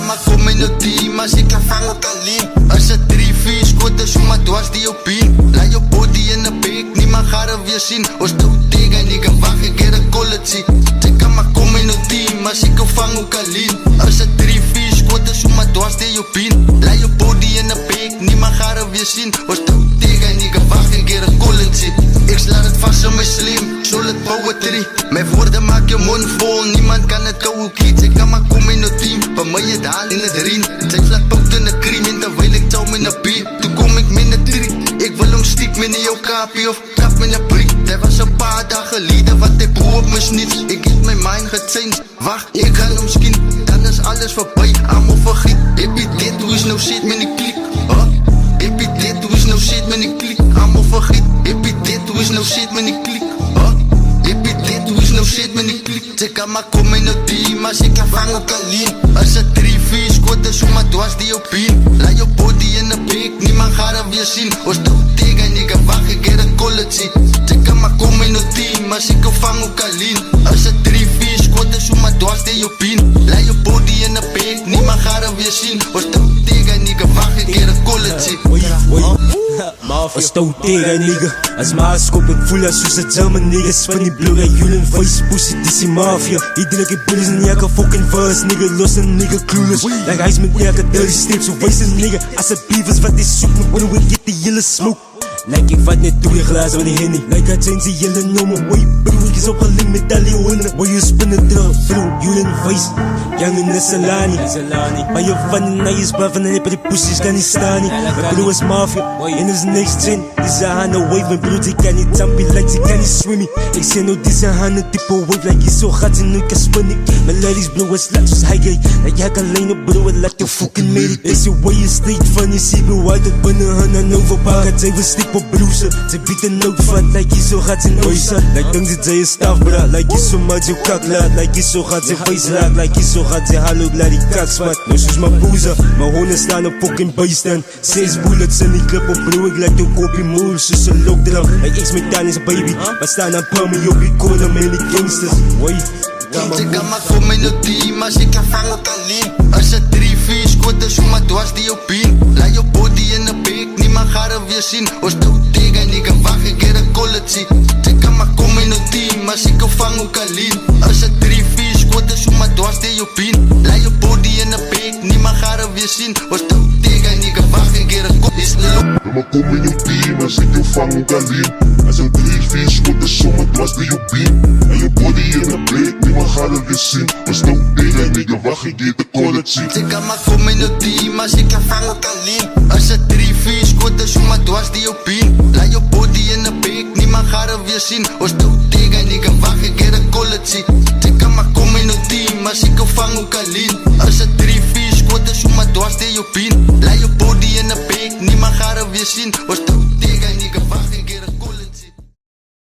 maar kom in het team als ik vang ook alleen. Als het 3-4 skoten, zo maar dwars die op in. Laat je body in de beek, niemand gaat er weer zien. Os dood tegen, nigga, wacht, ik heb een college. Zeg maar kom in het team als ik vang ook alleen. Als het 3-4 skoten, zo maar dwars die op in. Laat je body in de beek, niemand gaat er weer zien. Os dood tegen, nigga, wacht, ik heb een college. Ik sla het vast aan mijn slim, solid poetry. Mijn woorden maak je mond vol, niemand kan het kou kiet. Ik kan maar kom in het team, bij mij het haal in het ring. Zij slaat poot in de cream, en terwijl ik touw met een beat. Toen kom ik met een trick, ik wil hem stiek met in jouw kapie of kap met een prik. Dat was een paar dagen geleden, wat ik boe op mijn snits. Ik heb mijn mind gechanged, wacht, ik ga hem skin. Dan is alles voorbij, allemaal vergiet. Ik weet dit, hoe is nou shit met die klik, ik weet dit, hoe is nou shit met die klik. Allemaal vergiet, ik weet dit, hoe is nou shit met die klik, ik weet dit, hoe is nou shit met die klik. Zeg kan maar kom in het team, als ik vang ook alleen. Als het 3-4 skoten, zo maar dwars die op in. Laat je body in de beek, niemand gaat er weer zien. Os dood tegen, nigga, wacht, ik heb een college. Zeg kan maar kom in het team, als ik vang ook alleen. Als het 3-4 skoten, zo maar dwars die op in. Laat je body in de beek, niemand gaat er weer zien. Os dood tegen, nigga, wacht, ik heb een college. Als stoot tegen nigga, als maaskop ik voel als soos het German niggas van die blue like Julian Voice, pussy dis die mafia. Iedereen ik bullies en elke fucking verse nigga, los een nigga clueless. Like hij is met elke dirty step, zo wees een nigga. Als het beef is wat hij zoekt, moet bro ik get die hele smoke. Like ik vat net 2 glazen van die Henny. Like hij change die hele nummer. Oei bro, ik is opgelinkt met al die honden. Boy, je spinnen terug, bro, Julian Voice. Young in de Salani. Maar je van die nice buffen en heb je die pussies kan niet staan nie. Mijn bro is mafia, en is next gen. Die zijn handen wave, mijn bro die kan niet jumpy like ze kan niet swimmy. Ik zie nou die zijn handen type wave, like je zo gaat en nu kan spinnen. Mijn ladies bro is like zoals hij gay. Like jij kan alleen op bro, like je fucking made it. Deze way je steekt van je ziet bro, uit het binnen hun en overpakken. Zij wil stick op broezen, ze bieden ook van, like je zo gaat in oisa. Like denk dat zij je staf bra, like je zo maakt je kak laat. Like je zo gaat ze face laat, like je zo gaat ze hallo laat die kak spat. Nou soos mijn boezer, mijn honden staan op fucking bijstand. 6 bullets in die clip op bro, ik lijk je kopie moel, soos een lockdown. Like X met Danis baby, we staan aan Pummy op die corner met die gangsters. Ik kan maar kom in het team, als ik vang ook alleen. Als het 3-4 skoten, zo maar dwars die op in. Laat je body in de beek, niemand gaat er weer zien. Os dood tegen, nigga, wacht, ik heb een college. Ik kan maar kom in het team, als ik vang ook alleen. Als het 3-4 skoten, zo maar dwars die op in. Laat je body in de beek, niemand gaat er weer zien. Os dood tegen, nigga, wacht, ik heb een college. Ja maar kom in het team, als ik vang ook alleen. Als het 3-4 skoten, zo maar dwars die op in. En je body in de beek, niemand gaat er weer zien. Os dood tegen, nigga, wacht, ik heb een college. Ik kan maar kom in het team, als ik vang ook alleen. Als het 3-4 skoten, zo maar dwars die op in. Laat je body in de beek, niemand gaat er weer zien. Os dood tegen, nigga, wacht, ik heb een college. Ik kan maar kom in het team, als ik vang ook alleen. Als het 3-4 skoten, zo maar dwars die op in. Laat je body in de beek, niemand gaat er weer zien. Os dood tegen, nigga.